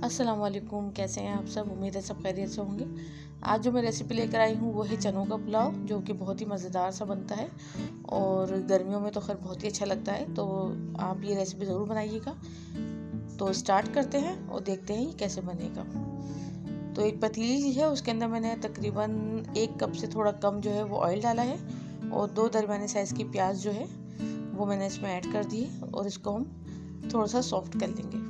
अस्सलाम वालेकुम, कैसे हैं आप सब। उम्मीद है सब खैरियत से होंगे। आज जो मैं रेसिपी लेकर आई हूँ वो है चनों का पुलाव, जो कि बहुत ही मज़ेदार सा बनता है और गर्मियों में तो खैर बहुत ही अच्छा लगता है। तो आप ये रेसिपी ज़रूर बनाइएगा। तो स्टार्ट करते हैं और देखते हैं ये कैसे बनेगा। तो एक पतीली है, उसके अंदर मैंने तकरीबन 1 कप से थोड़ा कम जो है वो ऑयल डाला है और 2 दरमियाने साइज़ की प्याज जो है वो मैंने इसमें ऐड कर दी है और इसको हम थोड़ा सा सॉफ्ट कर लेंगे।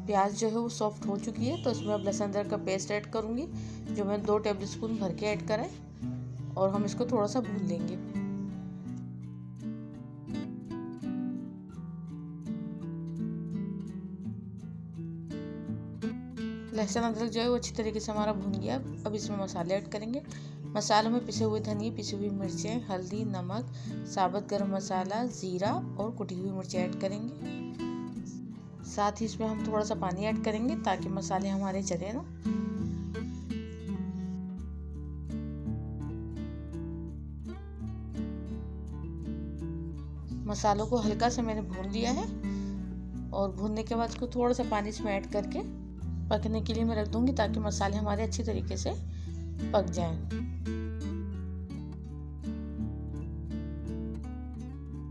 प्याज जो है वो सॉफ्ट हो चुकी है, तो इसमें अब लहसुन अदरक का पेस्ट ऐड करूँगी, जो मैंने 2 टेबलस्पून भर के ऐड करा है और हम इसको थोड़ा सा भून लेंगे। लहसुन अदरक जो है वो अच्छी तरीके से हमारा भून गया। अब इसमें मसाले ऐड करेंगे। मसालों में पिसे हुए धनिया, पिसी हुई मिर्चें, हल्दी, नमक, साबुत गरम मसाला, ज़ीरा और कुटी हुई मिर्चें ऐड करेंगे। साथ ही इसमें हम थोड़ा सा पानी ऐड करेंगे ताकि मसाले हमारे जले ना। मसालों को हल्का सा मैंने भून लिया है और भूनने के बाद इसको थोड़ा सा पानी इसमें ऐड करके पकने के लिए मैं रख दूंगी, ताकि मसाले हमारे अच्छी तरीके से पक जाएं।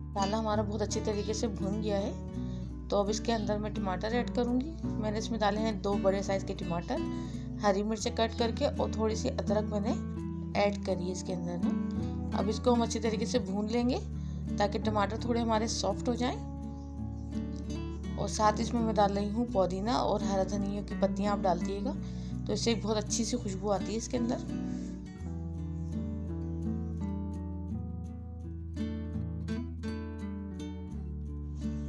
मसाला हमारा बहुत अच्छी तरीके से भून गया है। तो अब इसके अंदर मैं टमाटर ऐड करूंगी। मैंने इसमें डाले हैं 2 बड़े साइज के टमाटर, हरी मिर्चें कट करके और थोड़ी सी अदरक मैंने ऐड करी है इसके अंदर ना। अब इसको हम अच्छी तरीके से भून लेंगे ताकि टमाटर थोड़े हमारे सॉफ्ट हो जाएं। और साथ ही इसमें मैं डाल रही हूँ पुदीना और हरा धनिया की पत्तियाँ आप डाल दिएगा, तो इससे बहुत अच्छी सी खुशबू आती है इसके अंदर।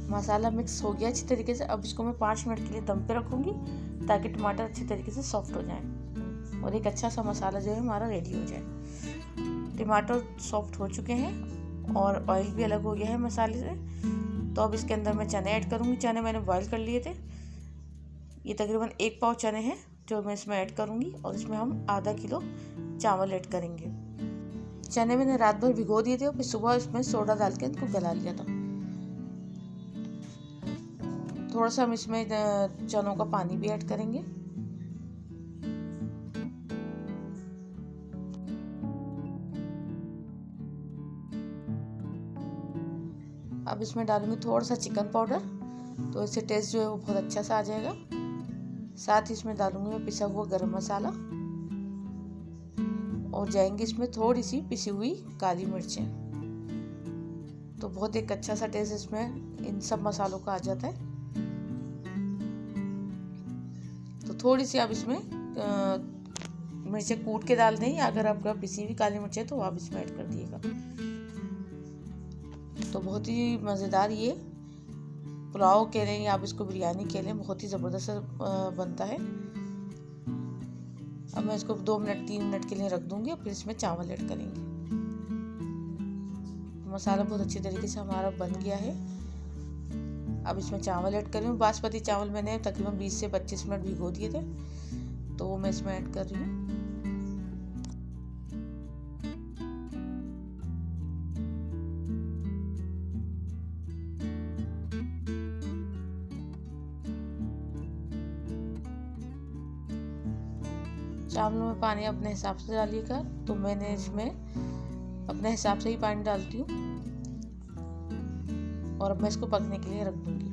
मसाला मिक्स हो गया अच्छी तरीके से। अब इसको मैं 5 मिनट के लिए दम पे रखूँगी ताकि टमाटर अच्छी तरीके से सॉफ्ट हो जाए और एक अच्छा सा मसाला जो है हमारा रेडी हो जाए। टमाटर सॉफ्ट हो चुके हैं और ऑयल भी अलग हो गया है मसाले से। तो अब इसके अंदर मैं चने ऐड करूँगी। चने मैंने बॉईल कर लिए थे। ये तकरीबन 1 पाव चने हैं जो मैं इसमें ऐड करूँगी और इसमें हम आधा किलो चावल ऐड करेंगे। चने मैंने रात भर भिगो दिए थे और फिर सुबह इसमें सोडा डाल के इनको गला लिया था। थोड़ा सा हम इसमें चनों का पानी भी ऐड करेंगे। अब इसमें डालूंगी थोड़ा सा चिकन पाउडर, तो इससे टेस्ट जो है वो बहुत अच्छा सा आ जाएगा। साथ ही इसमें डालूंगी मैं पिसा हुआ गरम मसाला और जाएंगी इसमें थोड़ी सी पिसी हुई काली मिर्चें। तो बहुत एक अच्छा सा टेस्ट इसमें इन सब मसालों का आ जाता है। तो थोड़ी सी आप इसमें मिर्चें कूट के डाल दें, या अगर आपका पिसी हुई काली मिर्च है तो आप इसमें ऐड कर दिएगा। तो बहुत ही मज़ेदार ये पुलाव कह लें या आप इसको बिरयानी कह लें, बहुत ही ज़बरदस्त बनता है। अब मैं इसको 2 मिनट 3 मिनट के लिए रख दूंगी और फिर इसमें चावल ऐड करेंगे। मसाला बहुत अच्छी तरीके से हमारा बन गया है। अब इसमें चावल ऐड कर रही हूँ। बासमती चावल मैंने तकरीबन 20 से 25 मिनट भिगो दिए थे, तो वो मैं इसमें ऐड कर रही हूँ। चावलों में पानी अपने हिसाब से डालिएगा, तो मैंने इसमें अपने हिसाब से ही पानी डालती हूँ और अब मैं इसको पकने के लिए रख दूंगी।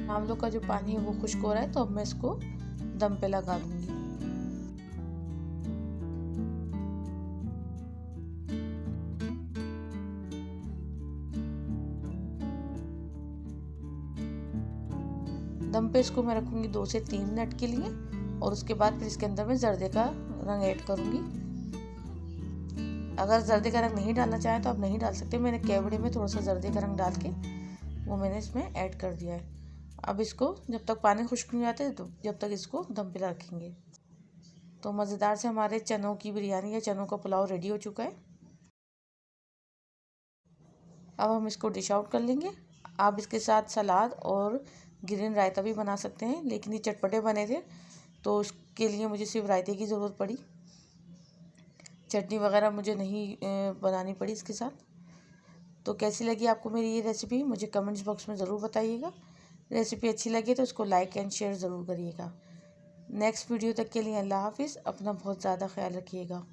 चावलों का जो पानी है वो खुश्क हो रहा है, तो अब मैं इसको दम पे लगा दूंगी। दम पे इसको मैं रखूँगी 2 से 3 मिनट के लिए और उसके बाद फिर इसके अंदर मैं जर्दे का रंग ऐड करूँगी। अगर जर्दे का रंग नहीं डालना चाहें तो आप नहीं डाल सकते। मैंने केवड़े में थोड़ा सा जर्दे का रंग डाल के वो मैंने इसमें ऐड कर दिया है। अब इसको जब तक पानी खुश्क नहीं आता है तो जब तक इसको दम पे रखेंगे। तो मज़ेदार से हमारे चनों की बिरयानी या चनों का पुलाव रेडी हो चुका है। अब हम इसको डिश आउट कर लेंगे। आप इसके साथ सलाद और ग्रीन रायता भी बना सकते हैं, लेकिन ये चटपटे बने थे तो उसके लिए मुझे सिर्फ रायते की ज़रूरत पड़ी। चटनी वगैरह मुझे नहीं बनानी पड़ी इसके साथ। तो कैसी लगी आपको मेरी ये रेसिपी मुझे कमेंट्स बॉक्स में ज़रूर बताइएगा। रेसिपी अच्छी लगी तो उसको लाइक एंड शेयर ज़रूर करिएगा। नेक्स्ट वीडियो तक के लिए अल्लाह हाफिज़। अपना बहुत ज़्यादा ख्याल रखिएगा।